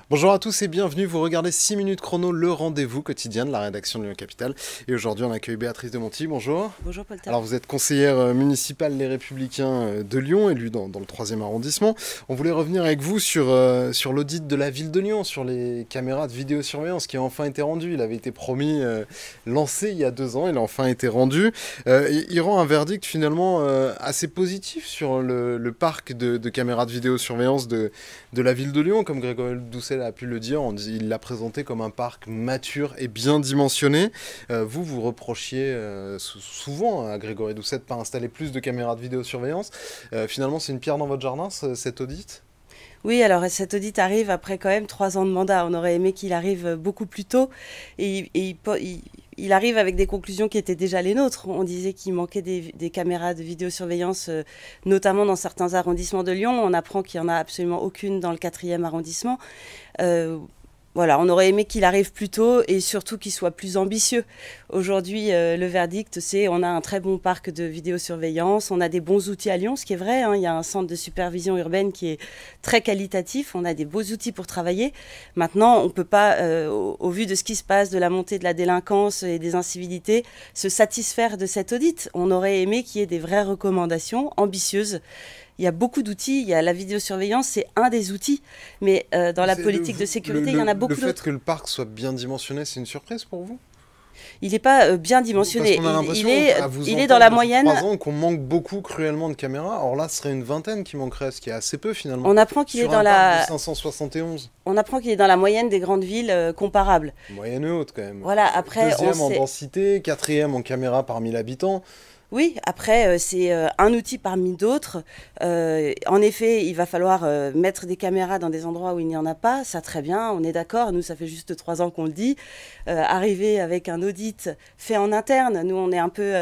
Bonjour à tous et bienvenue, vous regardez 6 minutes chrono, le rendez-vous quotidien de la rédaction de Lyon Capitale. Et aujourd'hui on accueille Béatrice de Monti, bonjour. Bonjour Paul Tarr. Alors vous êtes conseillère municipale Les Républicains de Lyon, élue dans le 3e arrondissement. On voulait revenir avec vous sur l'audit de la ville de Lyon, sur les caméras de vidéosurveillance qui a enfin été rendu. Il avait été promis, lancé il y a 2 ans, il a enfin été rendu. Il rend un verdict finalement assez positif sur le parc de caméras de vidéosurveillance de la ville de Lyon, comme Grégory Doucet a pu le dire. Il l'a présenté comme un parc mature et bien dimensionné. Vous reprochiez souvent à Grégory Doucet de ne pas installer plus de caméras de vidéosurveillance. Finalement, c'est une pierre dans votre jardin, cet audit ? Oui, alors cet audit arrive après quand même 3 ans de mandat. On aurait aimé qu'il arrive beaucoup plus tôt. Il arrive avec des conclusions qui étaient déjà les nôtres. On disait qu'il manquait des caméras de vidéosurveillance, notamment dans certains arrondissements de Lyon. On apprend qu'il n'y en a absolument aucune dans le 4e arrondissement. Voilà, on aurait aimé qu'il arrive plus tôt et surtout qu'il soit plus ambitieux. Aujourd'hui, le verdict, c'est on a un très bon parc de vidéosurveillance, on a des bons outils à Lyon, ce qui est vrai, hein, il y a un centre de supervision urbaine qui est très qualitatif, on a des beaux outils pour travailler. Maintenant, on ne peut pas, au vu de ce qui se passe, de la montée de la délinquance et des incivilités, se satisfaire de cet audit. On aurait aimé qu'il y ait des vraies recommandations ambitieuses. Il y a beaucoup d'outils, il y a la vidéosurveillance, c'est un des outils, mais dans la politique de sécurité, il y en a beaucoup d'autres. Le fait que le parc soit bien dimensionné, c'est une surprise pour vous ? Il n'est pas bien dimensionné. Parce qu'on a l'impression, il est dans la moyenne. 3 ans qu'on manque beaucoup cruellement de caméras. Or là, ce serait une vingtaine qui manquerait, ce qui est assez peu finalement. On apprend qu'il est dans la 571. On apprend qu'il est dans la moyenne des grandes villes comparables. Moyenne haute quand même. Voilà. Après, deuxième en densité, 4e en caméras par 1000 habitants. Oui, après, c'est un outil parmi d'autres. En effet, il va falloir mettre des caméras dans des endroits où il n'y en a pas. Ça, très bien, on est d'accord. Nous, ça fait juste 3 ans qu'on le dit. Arriver avec un audit fait en interne, nous, on est un peu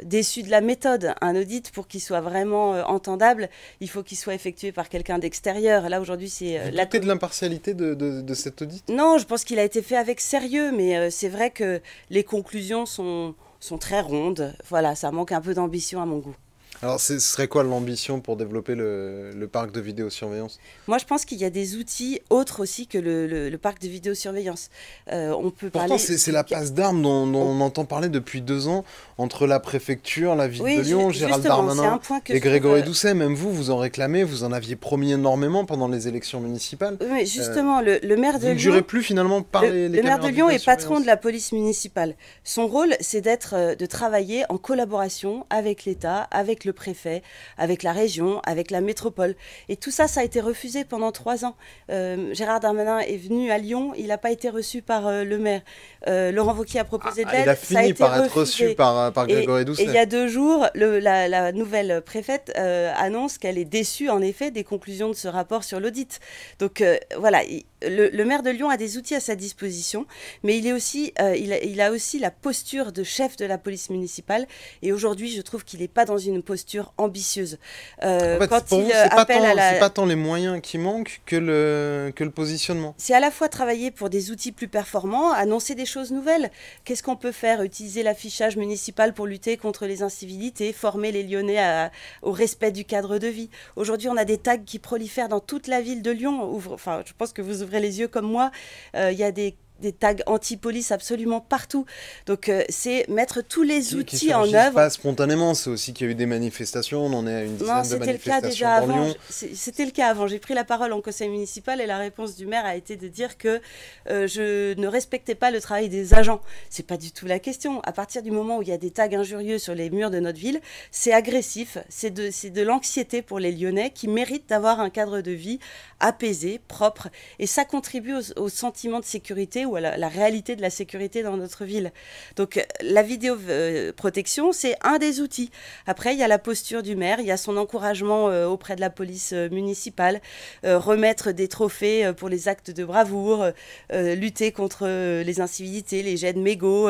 déçus de la méthode. Un audit, pour qu'il soit vraiment entendable, il faut qu'il soit effectué par quelqu'un d'extérieur. Là, aujourd'hui, c'est... Vous doutez de l'impartialité de cet audit ? Non, je pense qu'il a été fait avec sérieux, mais c'est vrai que les conclusions sont très rondes. Voilà, ça manque un peu d'ambition à mon goût. Alors, ce serait quoi l'ambition pour développer le parc de vidéosurveillance ? Moi, je pense qu'il y a des outils autres aussi que le parc de vidéosurveillance. On peut Pourtant, c'est la passe d'armes dont on entend parler depuis 2 ans entre la préfecture, la ville de Lyon, Gérald Darmanin et Grégory Doucet. Même vous en réclamez, vous en aviez promis énormément pendant les élections municipales. Oui, mais justement, le maire de Lyon... Vous ne jurez plus finalement par les Le maire de Lyon est patron de la... la police municipale. Son rôle, c'est de travailler en collaboration avec l'État, avec le préfet, avec la région, avec la métropole. Et tout ça, ça a été refusé pendant 3 ans. Gérard Darmanin est venu à Lyon, il n'a pas été reçu par le maire. Laurent Wauquiez a proposé de l'aide, il a fini par être reçu par Grégory Doucet. Et il y a 2 jours, la nouvelle préfète annonce qu'elle est déçue, en effet, des conclusions de ce rapport sur l'audit. Donc voilà, le maire de Lyon a des outils à sa disposition, mais il a aussi la posture de chef de la police municipale. Et aujourd'hui, je trouve qu'il n'est pas dans une posture ambitieuse. En fait, quand pour il vous, c'est appelle à la... pas tant les moyens qui manquent que le positionnement. C'est à la fois travailler pour des outils plus performants, annoncer des choses nouvelles. Qu'est-ce qu'on peut faire ? Utiliser l'affichage municipal pour lutter contre les incivilités, former les Lyonnais au respect du cadre de vie. Aujourd'hui, on a des tags qui prolifèrent dans toute la ville de Lyon. Enfin, je pense que vous ouvrez les yeux comme moi. Il y a des tags anti-police absolument partout. Donc, c'est mettre tous les outils en œuvre. Pas spontanément, c'est aussi qu'il y a eu des manifestations, on en est à une dizaine de manifestations dans Lyon. C'était le cas avant. J'ai pris la parole en conseil municipal et la réponse du maire a été de dire que je ne respectais pas le travail des agents. C'est pas du tout la question. À partir du moment où il y a des tags injurieux sur les murs de notre ville, c'est agressif, c'est de l'anxiété pour les Lyonnais qui méritent d'avoir un cadre de vie apaisé, propre, et ça contribue au sentiment de sécurité ou à la réalité de la sécurité dans notre ville. Donc la vidéoprotection, c'est un des outils. Après, il y a la posture du maire, il y a son encouragement auprès de la police municipale, remettre des trophées pour les actes de bravoure, lutter contre les incivilités, les jets de mégots.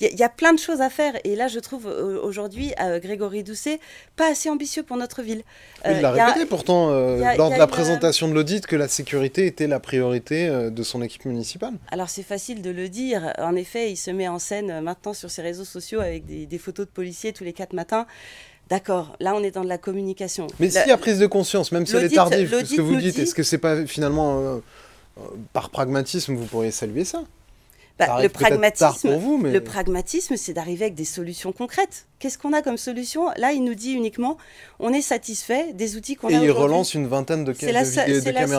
Il y a plein de choses à faire. Et là, je trouve aujourd'hui, Grégory Doucet, pas assez ambitieux pour notre ville. Il l'a répété pourtant lors de la présentation de l'audit que la sécurité était la priorité de son équipe municipale. Alors c'est facile de le dire. En effet, il se met en scène maintenant sur ses réseaux sociaux avec des photos de policiers tous les 4 matins. D'accord, là on est dans de la communication. Mais s'il y a prise de conscience, même si elle est tardive, ce que vous dites, est-ce que c'est pas finalement Par pragmatisme, vous pourriez saluer ça. Bah, Ça arrive peut-être tard pour vous, mais... Le pragmatisme, c'est d'arriver avec des solutions concrètes. Qu'est-ce qu'on a comme solution? Là, il nous dit uniquement, on est satisfait des outils qu'on a aujourd'hui. Et il relance une vingtaine de caméras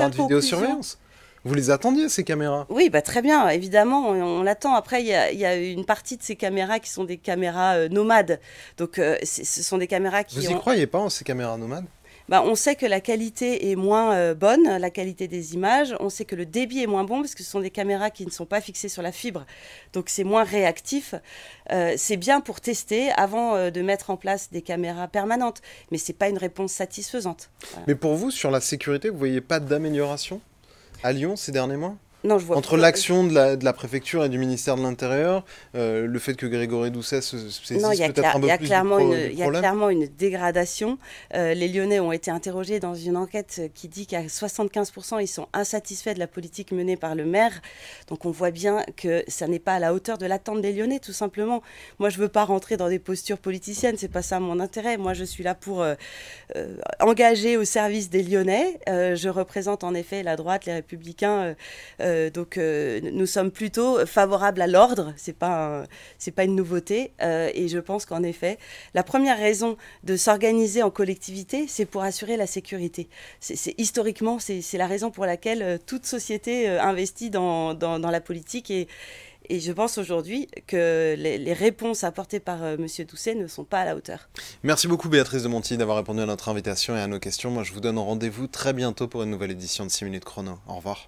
de vidéosurveillance. Vous les attendiez, ces caméras? Oui, bah, très bien, évidemment, on l'attend. Après, il y a une partie de ces caméras qui sont des caméras nomades. Donc, ce sont des caméras qui Vous y croyez pas, en ces caméras nomades? Bah, on sait que la qualité est moins bonne, la qualité des images. On sait que le débit est moins bon parce que ce sont des caméras qui ne sont pas fixées sur la fibre. Donc c'est moins réactif. C'est bien pour tester avant de mettre en place des caméras permanentes. Mais ce n'est pas une réponse satisfaisante. Voilà. Mais pour vous, sur la sécurité, vous voyez pas d'amélioration à Lyon ces derniers mois? Non, je vois entre l'action de la préfecture et du ministère de l'Intérieur, le fait que Grégory Doucet se saisisse peut-être un peu plus du problème. Il y a clairement une dégradation. Les Lyonnais ont été interrogés dans une enquête qui dit qu'à 75%, ils sont insatisfaits de la politique menée par le maire. Donc on voit bien que ça n'est pas à la hauteur de l'attente des Lyonnais, tout simplement. Moi, je ne veux pas rentrer dans des postures politiciennes, c'est pas ça mon intérêt. Moi, je suis là pour engager au service des Lyonnais. Je représente en effet la droite, les Républicains. Donc nous sommes plutôt favorables à l'ordre, c'est pas une nouveauté, et je pense qu'en effet, la première raison de s'organiser en collectivité, c'est pour assurer la sécurité. Historiquement, c'est la raison pour laquelle toute société investit dans la politique, et je pense aujourd'hui que les réponses apportées par M. Doucet ne sont pas à la hauteur. Merci beaucoup Béatrice de Montilly d'avoir répondu à notre invitation et à nos questions. Moi je vous donne rendez-vous très bientôt pour une nouvelle édition de 6 minutes chrono. Au revoir.